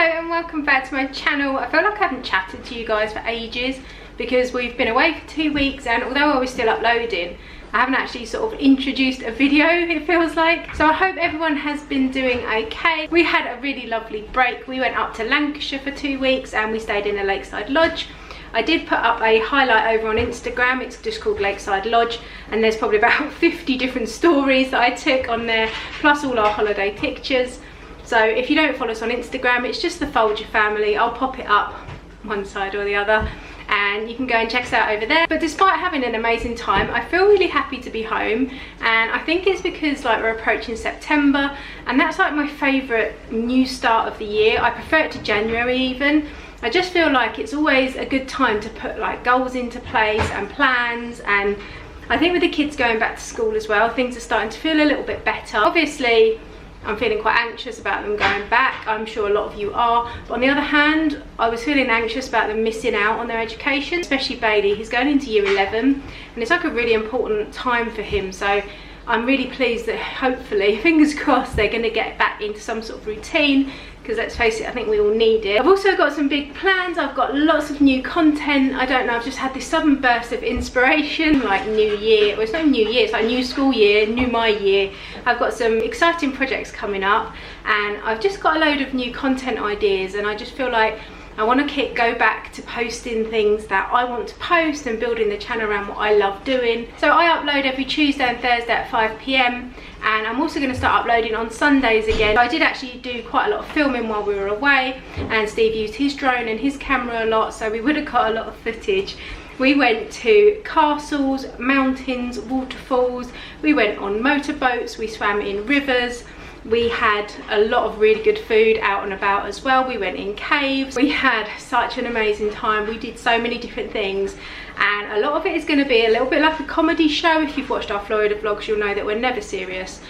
and welcome back to my channel. I feel like I haven't chatted to you guys for ages because we've been away for 2 weeks, and although I was still uploading, I haven't actually sort of introduced a video, it feels like. So I hope everyone has been doing okay. We had a really lovely break. We went up to Lancashire for 2 weeks and we stayed in a lakeside lodge. I did put up a highlight over on Instagram. It's just called Lakeside Lodge, and there's probably about 50 different stories that I took on there, plus all our holiday pictures. So if you don't follow us on Instagram, it's just the Foulger family. I'll pop it up one side or the other, and you can go and check us out over there. But despite having an amazing time, I feel really happy to be home, and I think it's because like we're approaching September, and that's like my favourite new start of the year. I prefer it to January even. I just feel like it's always a good time to put like goals into place and plans, and I think with the kids going back to school as well, things are starting to feel a little bit better. Obviously I'm feeling quite anxious about them going back. I'm sure a lot of you are. But on the other hand, I was feeling anxious about them missing out on their education, especially Bailey. He's going into year 11 and it's like a really important time for him. So I'm really pleased that hopefully, fingers crossed, they're going to get back into some sort of routine, because let's face it, I think we all need it. I've also got some big plans. I've got lots of new content. I don't know, I've just had this sudden burst of inspiration, like new year. Well, it's not new year, it's like new school year, new my year. I've got some exciting projects coming up, and I've just got a load of new content ideas, and I just feel like I want to go back to posting things that I want to post and building the channel around what I love doing. So I upload every Tuesday and Thursday at 5 PM, and I'm also going to start uploading on Sundays again. I did actually do quite a lot of filming while we were away, and Steve used his drone and his camera a lot, so we would have got a lot of footage. We went to castles, mountains, waterfalls, we went on motorboats, we swam in rivers. We had a lot of really good food out and about as well. We went in caves. We had such an amazing time. We did so many different things, and a lot of it is going to be a little bit like a comedy show. If you've watched our Florida vlogs, you'll know that we're never serious.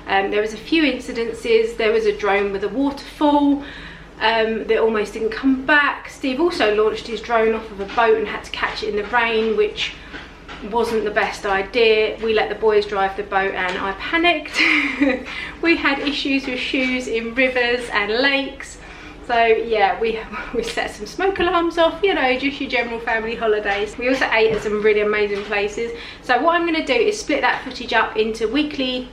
There was a few incidences. There was a drone with a waterfall that almost didn't come back. Steve also launched his drone off of a boat and had to catch it in the rain, which wasn't the best idea. We let the boys drive the boat and I panicked. We had issues with shoes in rivers and lakes. So yeah, we set some smoke alarms off, you know, just your general family holidays. We also ate at some really amazing places. So what I'm going to do is split that footage up into weekly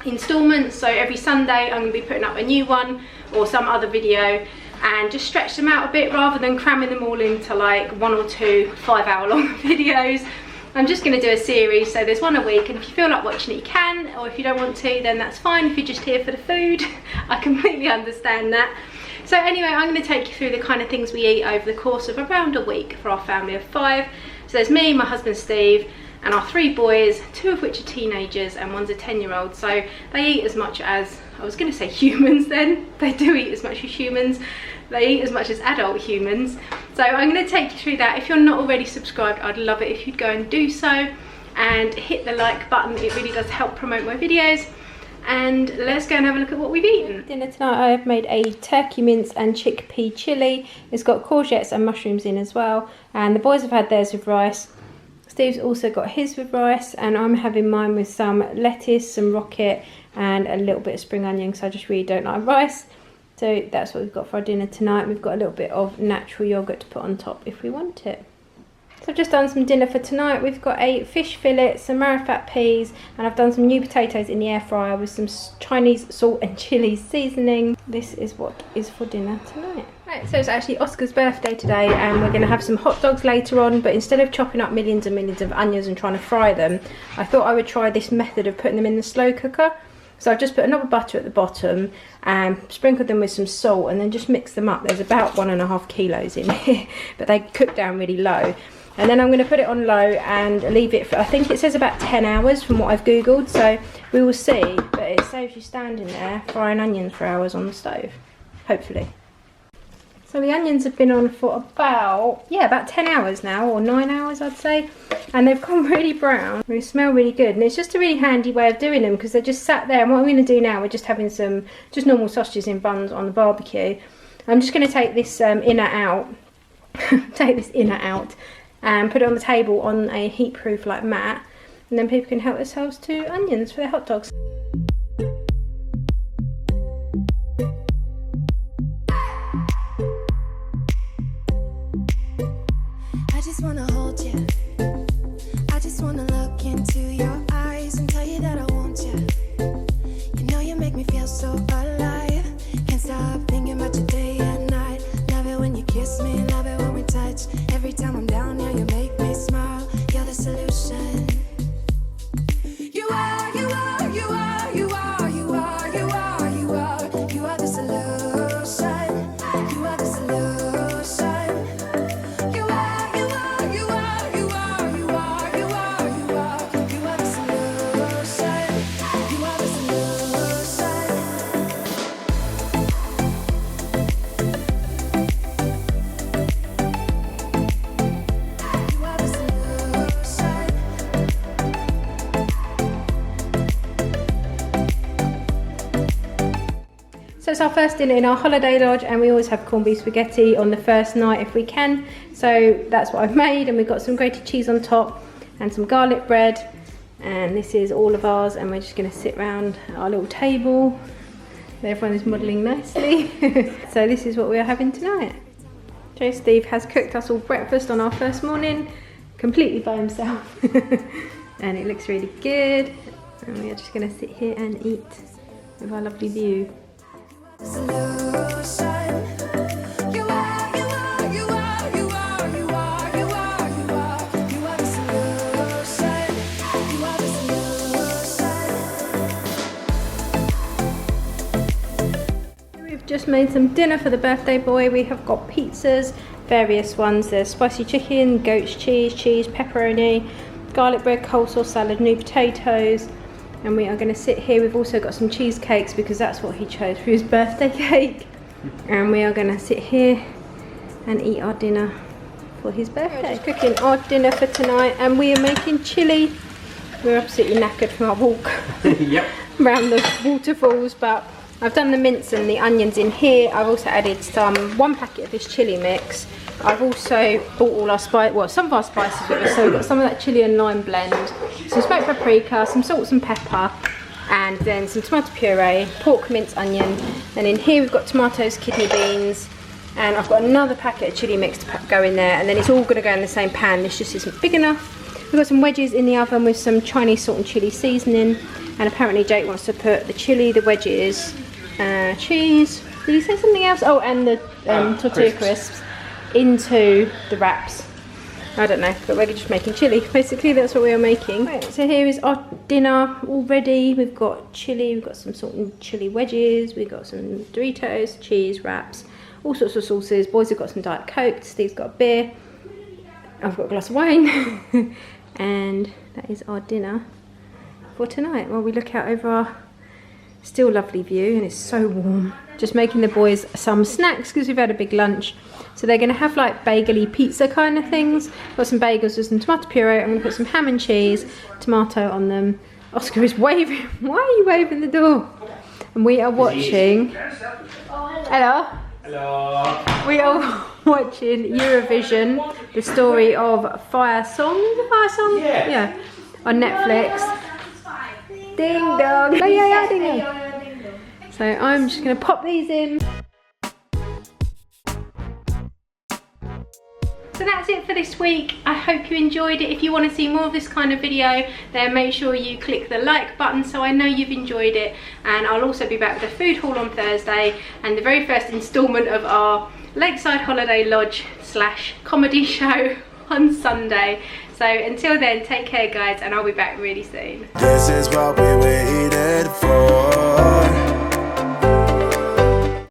installments. So every Sunday I'm going to be putting up a new one or some other video, and just stretch them out a bit rather than cramming them all into like 1 or 2 5-hour-long videos. I'm just going to do a series, so there's one a week, and if you feel like watching it you can, or if you don't want to then that's fine. If you're just here for the food, I completely understand that. So anyway, I'm going to take you through the kind of things we eat over the course of around a week for our family of 5. So there's me, my husband Steve, and our 3 boys, 2 of which are teenagers and one's a 10-year-old. So they eat as much as, I was going to say humans then, they do eat as much as humans. They eat as much as adult humans. So I'm going to take you through that. If you're not already subscribed, I'd love it if you'd go and do so, and hit the like button. It really does help promote my videos. And let's go and have a look at what we've eaten. Dinner tonight, I have made a turkey mince and chickpea chilli. It's got courgettes and mushrooms in as well, and the boys have had theirs with rice. Steve's also got his with rice, and I'm having mine with some lettuce, some rocket, and a little bit of spring onion, because I just really don't like rice. So that's what we've got for our dinner tonight. We've got a little bit of natural yoghurt to put on top if we want it. So I've just done some dinner for tonight. We've got a fish fillet, some marrowfat peas, and I've done some new potatoes in the air fryer with some Chinese salt and chilli seasoning. This is what is for dinner tonight. Right, so it's actually Oscar's birthday today, and we're going to have some hot dogs later on, but instead of chopping up millions and millions of onions and trying to fry them, I thought I would try this method of putting them in the slow cooker. So I've just put a knob of butter at the bottom and sprinkled them with some salt, and then just mix them up. There's about 1.5 kilos in here, but they cook down really low. And then I'm going to put it on low and leave it for, I think it says about 10 hours from what I've googled, so we will see. But it saves you standing there frying onions for hours on the stove, hopefully. So the onions have been on for about 10 hours now, or 9 hours I'd say, and they've gone really brown. They smell really good, and it's just a really handy way of doing them because they're just sat there. And what I'm going to do now, we're just having some just normal sausages in buns on the barbecue. I'm just going to take this inner out, and put it on the table on a heat-proof like mat, and then people can help themselves to onions for their hot dogs. it's our first dinner in our holiday lodge, and we always have corned beef spaghetti on the first night if we can. So that's what I've made, and we've got some grated cheese on top and some garlic bread. And this is all of ours, and we're just going to sit round our little table. Everyone is modelling nicely. So this is what we are having tonight. Joe Steve has cooked us all breakfast on our first morning, completely by himself. And it looks really good. And we are just going to sit here and eat with our lovely view. We've just made some dinner for the birthday boy. We have got pizzas, various ones. There's spicy chicken, goat's cheese, pepperoni, garlic bread, coleslaw salad, new potatoes. And we are going to sit here. We've also got some cheesecakes because that's what he chose for his birthday cake. And we are going to sit here and eat our dinner for his birthday. We're just cooking our dinner for tonight, and we are making chilli. We're absolutely knackered from our walk Yep. around the waterfalls, but I've done the mince and the onions in here. I've also added one packet of this chilli mix. I've also bought all our some of our spices with us. So we've got some of that chilli and lime blend, some smoked paprika, some salt and pepper, and then some tomato puree, pork, mince, onion. And in here we've got tomatoes, kidney beans, and I've got another packet of chilli mix to go in there, and then it's all going to go in the same pan. This just isn't big enough. We've got some wedges in the oven with some Chinese salt and chilli seasoning, and apparently Jake wants to put the chilli, the wedges, cheese, did he say something else? Oh, and the tortilla crisps into the wraps. I don't know, but we're just making chilli. Basically, that's what we are making. Right, so here is our dinner all ready. We've got chilli, we've got some salt and chilli wedges, we've got some Doritos, cheese, wraps, all sorts of sauces. Boys have got some Diet Coke, Steve's got a beer, I've got a glass of wine. And that is our dinner for tonight, while we look out over our still lovely view, and it's so warm. Just making the boys some snacks because we've had a big lunch. So they're going to have like bagely pizza kind of things. Got some bagels with some tomato puree. I'm going to put some ham and cheese, tomato on them. Oscar is waving. Why are you waving the door? And we are watching. Hello. Hello. We are watching Eurovision, the story of Fire Song. Is it Fire Song? Yeah. On Netflix. Ding dong. Oh yeah, ding dong. So I'm just going to pop these in. So that's it for this week. I hope you enjoyed it. If you want to see more of this kind of video, then make sure you click the like button so I know you've enjoyed it. And I'll also be back with a food haul on Thursday and the very first instalment of our Lakeside Holiday Lodge / comedy show on Sunday. So until then, take care guys, and I'll be back really soon. This is what we waited